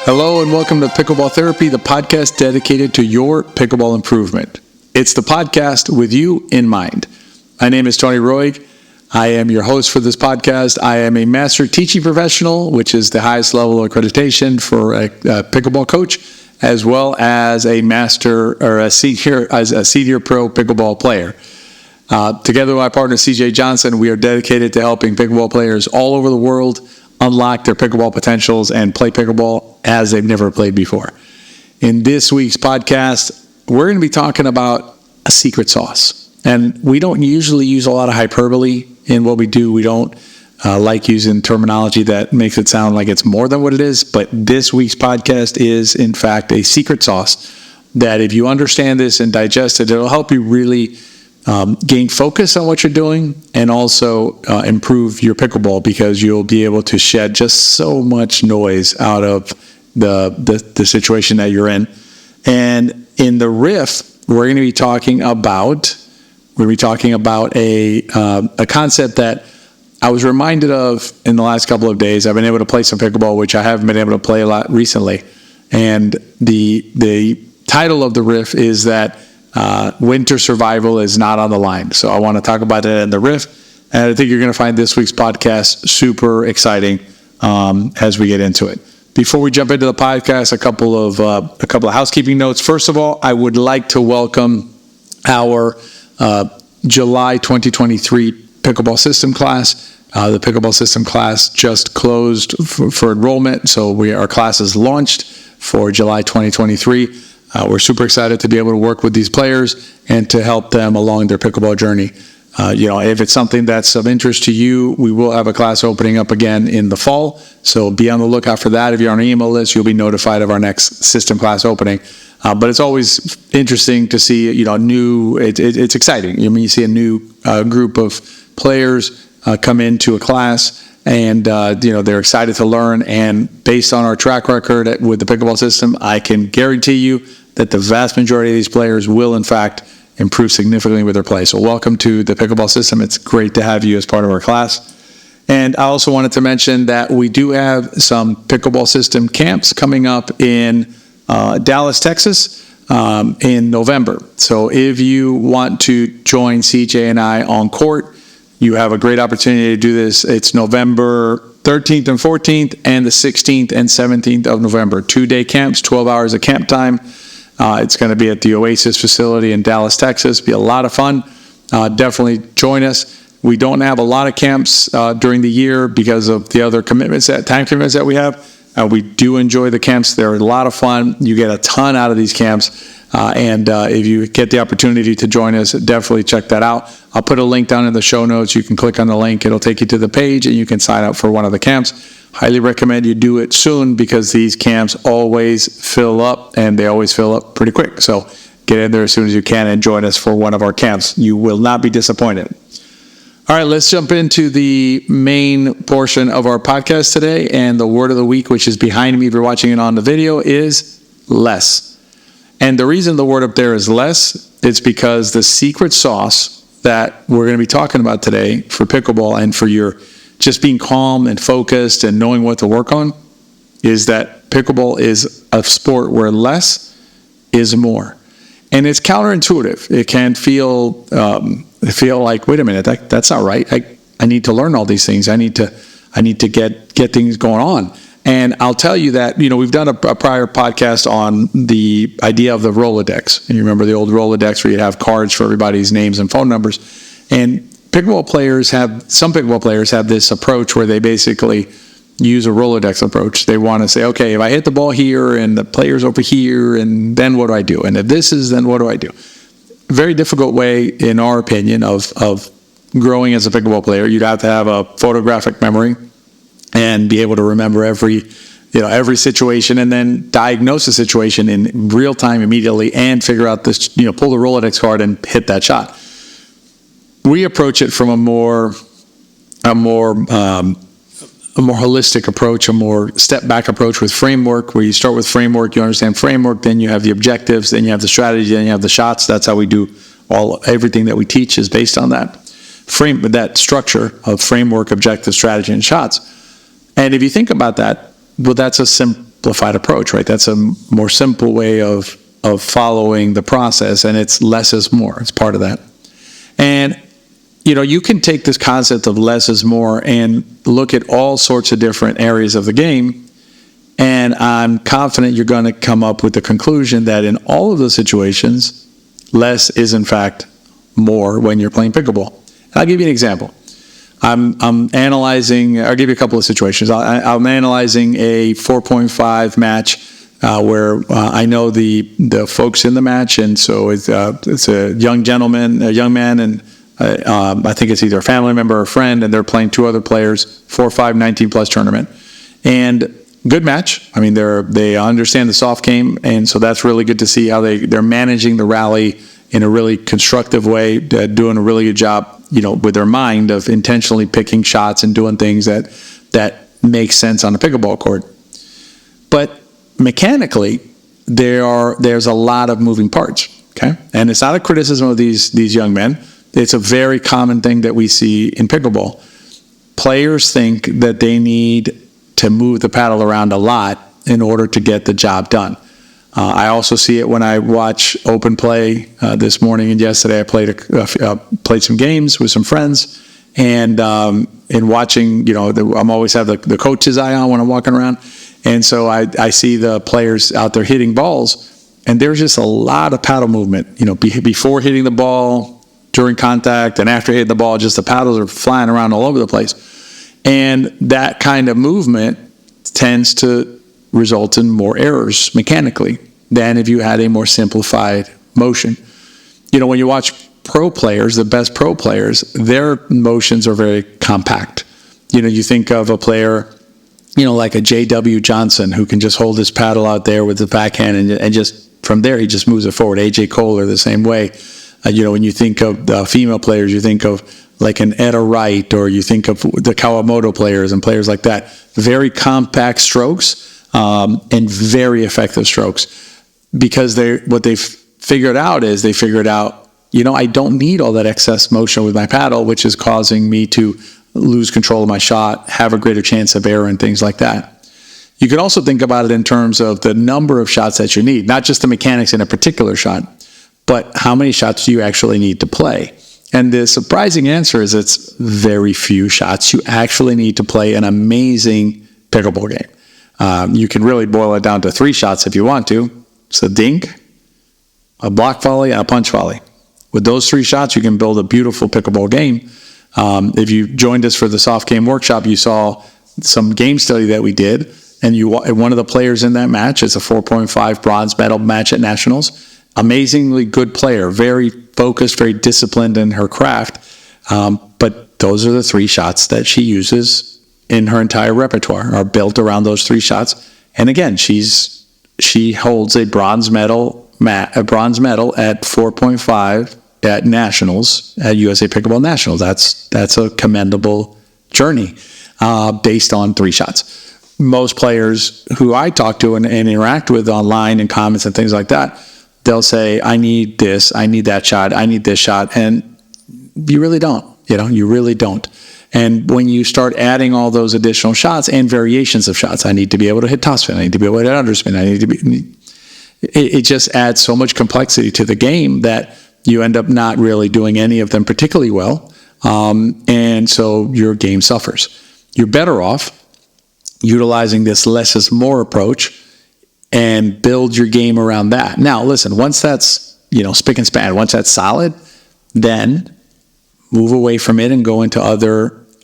Hello and welcome to Pickleball Therapy, the podcast dedicated to your pickleball improvement. It's the podcast with you in mind. My name is Tony Roig. I am your host for this podcast. I am a master teaching professional, which is the highest level of accreditation for a pickleball coach, as well as a master or a senior pro pickleball player. Together with my partner CJ Johnson, we are dedicated to helping pickleball players all over the world unlock their pickleball potentials and play pickleball as they've never played before. In this week's podcast, we're going to be talking about a secret sauce. And we don't usually use a lot of hyperbole in what we do. We don't like using terminology that makes it sound like it's more than what it is. But this week's podcast is, in fact, a secret sauce that if you understand this and digest it, it'll help you really gain focus on what you're doing and also improve your pickleball, because you'll be able to shed just so much noise out of the situation that you're in. And in the Riff, we're going to be talking about a concept that I was reminded of in the last couple of days. I've been able to play some pickleball, which I haven't been able to play a lot recently. And the title of the Riff is that winter survival is not on the line. So I want to talk about it in the Riff, and I think you're going to find this week's podcast super exciting as we get into it. Before we jump into the podcast, a couple of housekeeping notes. First of all, I would like to welcome our July 2023 pickleball system class. The pickleball system class just closed for enrollment, so our class is launched for July 2023. We're super excited to be able to work with these players and to help them along their pickleball journey. If it's something that's of interest to you, we will have a class opening up again in the fall. So be on the lookout for that. If you're on our email list, you'll be notified of our next system class opening. But it's always interesting to see, it's exciting. You see a new group of players come into a class, and they're excited to learn. And based on our track record with the pickleball system, I can guarantee you that the vast majority of these players will, in fact, improve significantly with their play. So welcome to the pickleball system. It's great to have you as part of our class. And I also wanted to mention that we do have some pickleball system camps coming up in Dallas, Texas in November. So if you want to join CJ and I on court, you have a great opportunity to do this. It's November 13th and 14th and the 16th and 17th of November. 2-day camps, 12 hours of camp time. It's going to be at the Oasis facility in Dallas, Texas. Be a lot of fun. Definitely join us. We don't have a lot of camps during the year because of the other time commitments that we have. We do enjoy the camps. They're a lot of fun. You get a ton out of these camps. And if you get the opportunity to join us, definitely check that out. I'll put a link down in the show notes. You can click on the link. It'll take you to the page, and you can sign up for one of the camps. Highly recommend you do it soon, because these camps always fill up, and they always fill up pretty quick. So get in there as soon as you can and join us for one of our camps. You will not be disappointed. All right, let's jump into the main portion of our podcast today. And the word of the week, which is behind me if you're watching it on the video, is less. And the reason the word up there is less is because the secret sauce that we're going to be talking about today for pickleball and for your just being calm and focused and knowing what to work on is that pickleball is a sport where less is more. And it's counterintuitive. It can feel like, wait a minute, that's not right. I need to learn all these things. I need to get things going on. And I'll tell you that, we've done a prior podcast on the idea of the Rolodex. And you remember the old Rolodex where you'd have cards for everybody's names and phone numbers. And some pickleball players have this approach where they basically use a Rolodex approach. They want to say, okay, if I hit the ball here and the player's over here, and then what do I do? And if this is, then what do I do? Very difficult way, in our opinion, of growing as a pickleball player. You'd have to have a photographic memory and be able to remember every situation, and then diagnose the situation in real time immediately and figure out this, pull the Rolodex card and hit that shot. We approach it from a more holistic approach, a more step back approach with framework, where you start with framework, you understand framework, then you have the objectives, then you have the strategy, then you have the shots. That's how we do everything that we teach is based on that structure of framework, objective, strategy, and shots. And if you think about that, well, that's a simplified approach, right? That's a more simple way of following the process, and it's less is more. It's part of that. And, you can take this concept of less is more and look at all sorts of different areas of the game, and I'm confident you're going to come up with the conclusion that in all of those situations, less is in fact more when you're playing pickleball. And I'll give you an example. I'm analyzing, I'll give you a couple of situations. I'm analyzing a 4.5 match where I know the folks in the match, and so it's a young man, and I think it's either a family member or a friend, and they're playing two other players, 4-5, 19-plus tournament. And good match. I mean, they understand the soft game, and so that's really good to see how they're managing the rally in a really constructive way, doing a really good job, with their mind of intentionally picking shots and doing things that make sense on a pickleball court. But mechanically, there's a lot of moving parts, okay? And it's not a criticism of these young men. It's a very common thing that we see in pickleball. Players think that they need to move the paddle around a lot in order to get the job done. I also see it when I watch open play. This morning and yesterday, I played some games with some friends, and in watching, I'm always have the coach's eye on when I'm walking around, and so I see the players out there hitting balls, and there's just a lot of paddle movement. Before hitting the ball, during contact, and after hitting the ball, just the paddles are flying around all over the place, and that kind of movement tends to result in more errors mechanically than if you had a more simplified motion. When you watch pro players, the best pro players, their motions are very compact. You think of a player, like a J.W. Johnson, who can just hold his paddle out there with the backhand, and just from there, he just moves it forward. A.J. Kohler, the same way. When you think of the female players, you think of like an Etta Wright, or you think of the Kawamoto players and players like that. Very compact strokes, and very effective strokes, because what they've figured out is I don't need all that excess motion with my paddle, which is causing me to lose control of my shot, have a greater chance of error, and things like that. You could also think about it in terms of the number of shots that you need, not just the mechanics in a particular shot, but how many shots do you actually need to play? And the surprising answer is it's very few shots you actually need to play an amazing pickleball game. You can really boil it down to 3 shots if you want to. It's a dink, a block volley, and a punch volley. With those 3 shots, you can build a beautiful pickleball game. If you joined us for the soft game workshop, you saw some game study that we did, and one of the players in that match is a 4.5 bronze medal match at Nationals. Amazingly good player, very focused, very disciplined in her craft. But those are the 3 shots that she uses in her entire repertoire, are built around those 3 shots. And again, she holds a bronze medal at 4.5 at Nationals, at USA Pickleball Nationals. That's a commendable journey based on 3 shots. Most players who I talk to and interact with online and comments and things like that, they'll say, I need this, I need that shot, I need this shot. And you really don't, you really don't. And when you start adding all those additional shots and variations of shots, I need to be able to hit topspin, I need to be able to hit underspin, it just adds so much complexity to the game that you end up not really doing any of them particularly well. And so your game suffers. You're better off utilizing this less is more approach and build your game around that. Now, listen, once that's, spick and span, once that's solid, then move away from it and go into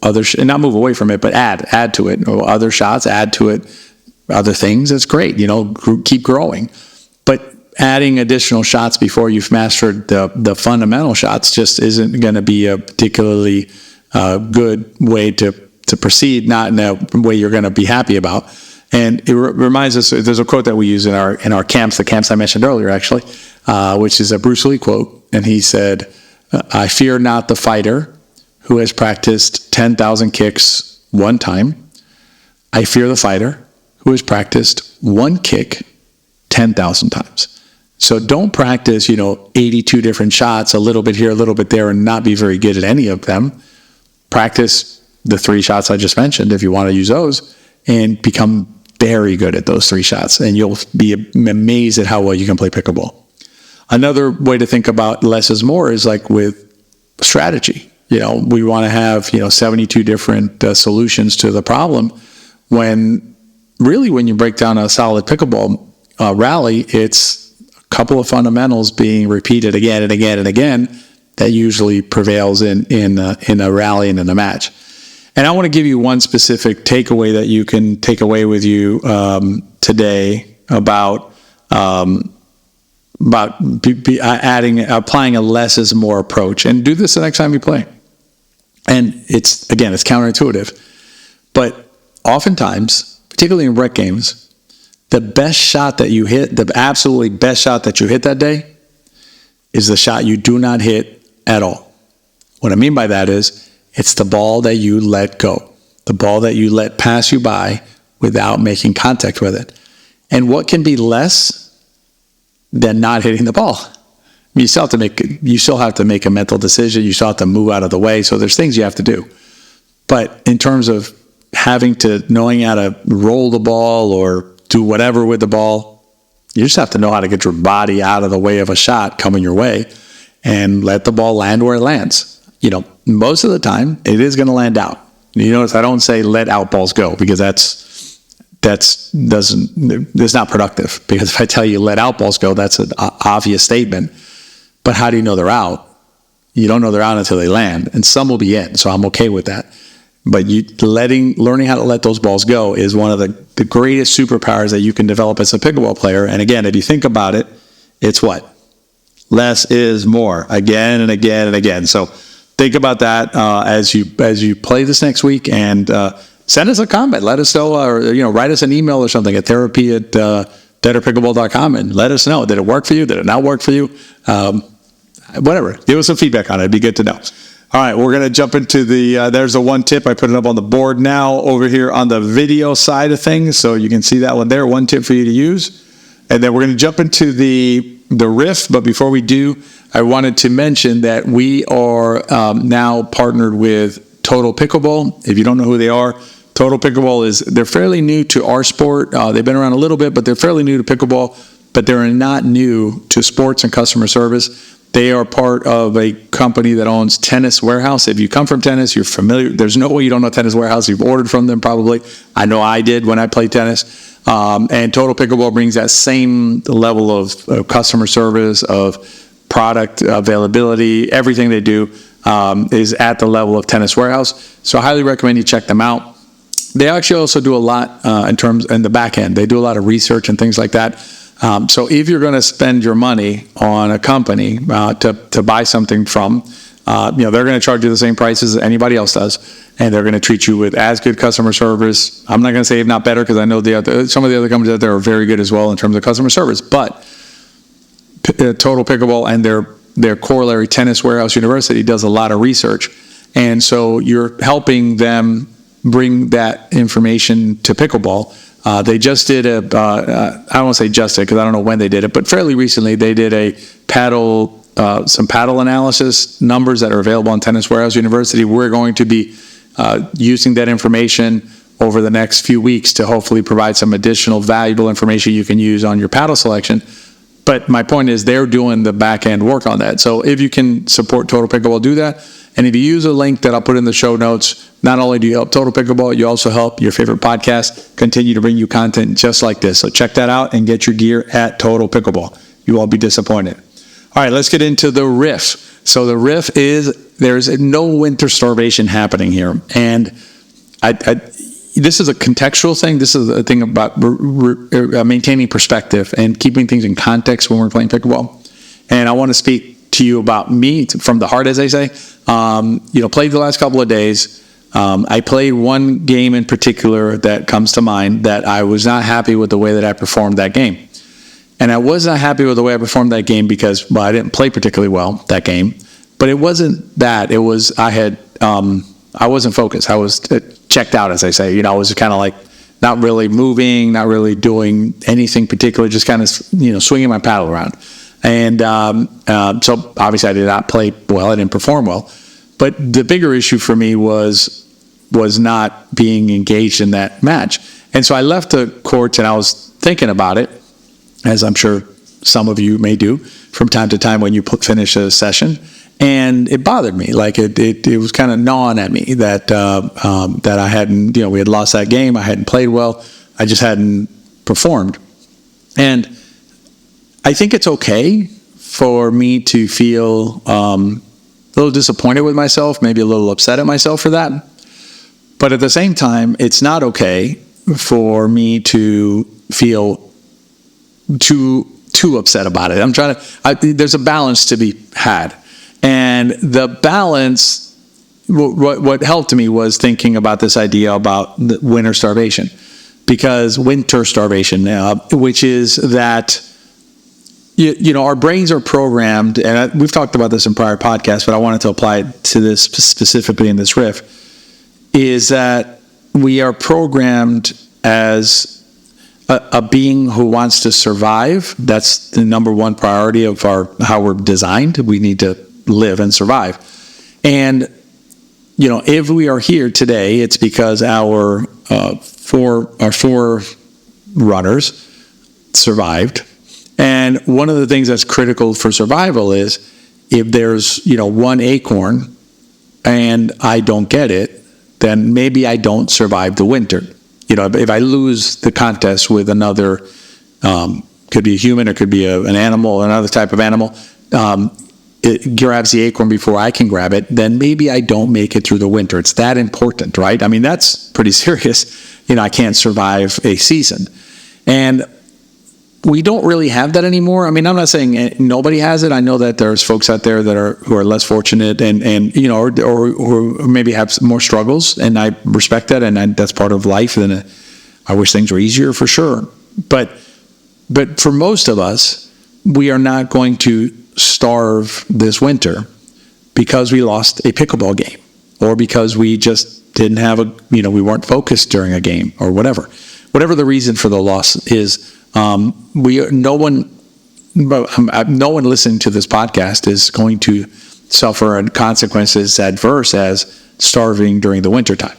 and not move away from it, but add to it, or other shots, add to it, other things. That's great, keep growing. But adding additional shots before you've mastered the fundamental shots just isn't going to be a particularly good way to proceed, not in a way you're going to be happy about. And it reminds us, there's a quote that we use in our camps, the camps I mentioned earlier, actually, which is a Bruce Lee quote. And he said, I fear not the fighter who has practiced 10,000 kicks one time. I fear the fighter who has practiced one kick 10,000 times. So don't practice, 82 different shots, a little bit here, a little bit there, and not be very good at any of them. Practice the 3 shots I just mentioned, if you want to use those, and become very good at those 3 shots, and you'll be amazed at how well you can play pickleball. Another way to think about less is more is like with strategy. We want to have 72 different solutions to the problem, when really when you break down a solid pickleball rally, it's a couple of fundamentals being repeated again and again and again that usually prevails in a rally and in a match. And I want to give you one specific takeaway that you can take away with you today about applying a less is more approach. And do this the next time you play. And it's counterintuitive. But oftentimes, particularly in rec games, the best shot that you hit, the absolutely best shot that you hit that day, is the shot you do not hit at all. What I mean by that is, it's the ball that you let go, the ball that you let pass you by without making contact with it. And what can be less than not hitting the ball? You still have to make a mental decision. You still have to move out of the way. So there's things you have to do. But in terms of knowing how to roll the ball or do whatever with the ball, you just have to know how to get your body out of the way of a shot coming your way and let the ball land where it lands. Most of the time it is going to land out. You notice I don't say let out balls go, because that's not productive. Because if I tell you let out balls go, that's an obvious statement. But how do you know they're out? You don't know they're out until they land, and some will be in. So I'm okay with that. But learning how to let those balls go is one of the greatest superpowers that you can develop as a pickleball player. And again, if you think about it, it's what? Less is more, again and again and again. So think about that as you play this next week, and send us a comment. Let us know, or write us an email or something at therapy@betterpickleball.com, and let us know. Did it work for you? Did it not work for you? Whatever. Give us some feedback on it. It'd be good to know. All right, we're going to jump into there's the one tip. I put it up on the board now over here on the video side of things, so you can see that one there. One tip for you to use. And then we're going to jump into the Riff. But before we do, I wanted to mention that we are now partnered with Total Pickleball. If you don't know who they are, Total Pickleball they're fairly new to our sport. They've been around a little bit, but they're fairly new to pickleball, but they're not new to sports and customer service. They are part of a company that owns Tennis Warehouse. If you come from tennis, you're familiar. There's no way you don't know Tennis Warehouse. You've ordered from them probably. I know I did when I played tennis. And Total Pickleball brings that same level of customer service, of product availability. Everything they do is at the level of Tennis Warehouse. So I highly recommend you check them out. They actually also do a lot in the back end. They do a lot of research and things like that. So if you're going to spend your money on a company to buy something from, they're going to charge you the same prices as anybody else does, and they're going to treat you with as good customer service. I'm not going to say if not better, because I know some of the other companies out there are very good as well in terms of customer service. But Total Pickleball and their corollary Tennis Warehouse University does a lot of research, and so you're helping them bring that information to pickleball. They just did I don't want to say just did, because I don't know when they did it, but fairly recently they did some paddle analysis numbers that are available on Tennis Warehouse University. We're going to be using that information over the next few weeks to hopefully provide some additional valuable information you can use on your paddle selection. But my point is they're doing the back end work on that. So if you can support Total Pickleball, do that. And if you use a link that I'll put in the show notes, not only do you help Total Pickleball, you also help your favorite podcast continue to bring you content just like this. So check that out and get your gear at Total Pickleball. You won't be disappointed. All right, let's get into the Riff. So the Riff there's no winter starvation happening here. And this is a contextual thing. This is a thing about maintaining perspective and keeping things in context when we're playing pickleball. And I want to speak to you about me from the heart, as they say. Played the last couple of days. I played one game in particular that comes to mind that I was not happy with the way that I performed that game. And I was not happy with the way I performed that game because, I didn't play particularly well that game. But it wasn't that. It was I wasn't focused. I was checked out, as I say. I was kind of like not really moving, not really doing anything particular, just kind of swinging my paddle around. And so obviously I did not play well. I didn't perform well. But the bigger issue for me was not being engaged in that match. And so I left the courts and I was thinking about it, as I'm sure some of you may do from time to time when you finish a session. And it bothered me. Like it was kind of gnawing at me that I hadn't, we had lost that game. I hadn't played well. I just hadn't performed. And I think it's okay for me to feel a little disappointed with myself, maybe a little upset at myself for that. But at the same time, it's not okay for me to feel too upset about it. There's a balance to be had. And the balance, what helped me was thinking about this idea about the winter starvation, which is that, our brains are programmed, and we've talked about this in prior podcasts, but I wanted to apply it to this specifically in this riff, is that we are programmed as a being who wants to survive. That's the number one priority of how we're designed. We need to live and survive. And, if we are here today, it's because our four runners survived. And one of the things that's critical for survival is if there's, one acorn and I don't get it, then maybe I don't survive the winter. If I lose the contest with another, could be a human or could be an animal, another type of animal, it grabs the acorn before I can grab it, then maybe I don't make it through the winter. It's that important, right? I mean, that's pretty serious. I can't survive a season. And we don't really have that anymore. I mean, I'm not saying nobody has it. I know that there's folks out there who are less fortunate and or maybe have more struggles, and I respect that, and that's part of life. And I wish things were easier for sure. But for most of us, we are not going to starve this winter because we lost a pickleball game, or because we just didn't have we weren't focused during a game, or whatever the reason for the loss is. No one listening to this podcast is going to suffer consequences adverse as starving during the wintertime.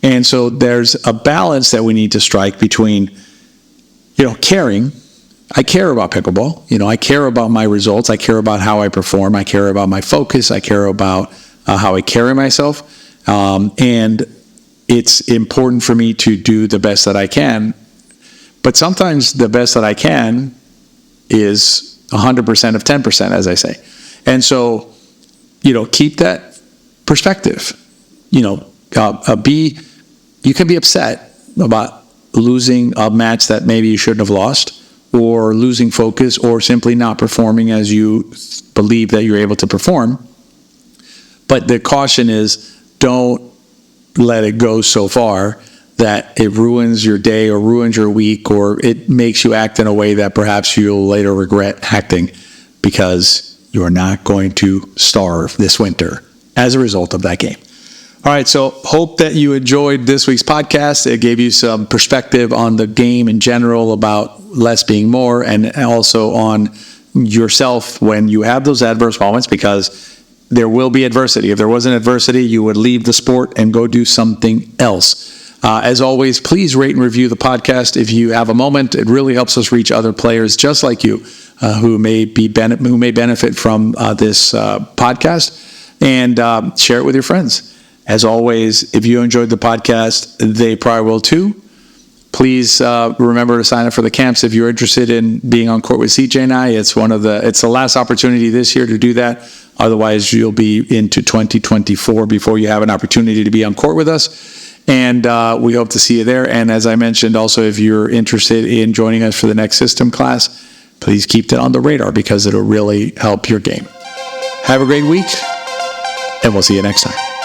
And so there's a balance that we need to strike between, caring. I care about pickleball. I care about my results. I care about how I perform. I care about my focus. I care about how I carry myself. And it's important for me to do the best that I can. But sometimes the best that I can is 100% of 10%, as I say. And so, keep that perspective. You can be upset about losing a match that maybe you shouldn't have lost, or losing focus, or simply not performing as you believe that you're able to perform. But the caution is, don't let it go so far that it ruins your day or ruins your week, or it makes you act in a way that perhaps you'll later regret acting, because you're not going to starve this winter as a result of that game. All right, so hope that you enjoyed this week's podcast. It gave you some perspective on the game in general, about less being more, and also on yourself when you have those adverse moments, because there will be adversity. If there wasn't adversity, you would leave the sport and go do something else. As always, please rate and review the podcast if you have a moment. It really helps us reach other players just like you who may benefit from this podcast, and share it with your friends. As always, if you enjoyed the podcast, they probably will too. Please remember to sign up for the camps if you're interested in being on court with CJ and I. It's the last opportunity this year to do that. Otherwise, you'll be into 2024 before you have an opportunity to be on court with us. And we hope to see you there. And as I mentioned, also, if you're interested in joining us for the next system class, please keep that on the radar, because it'll really help your game. Have a great week, and we'll see you next time.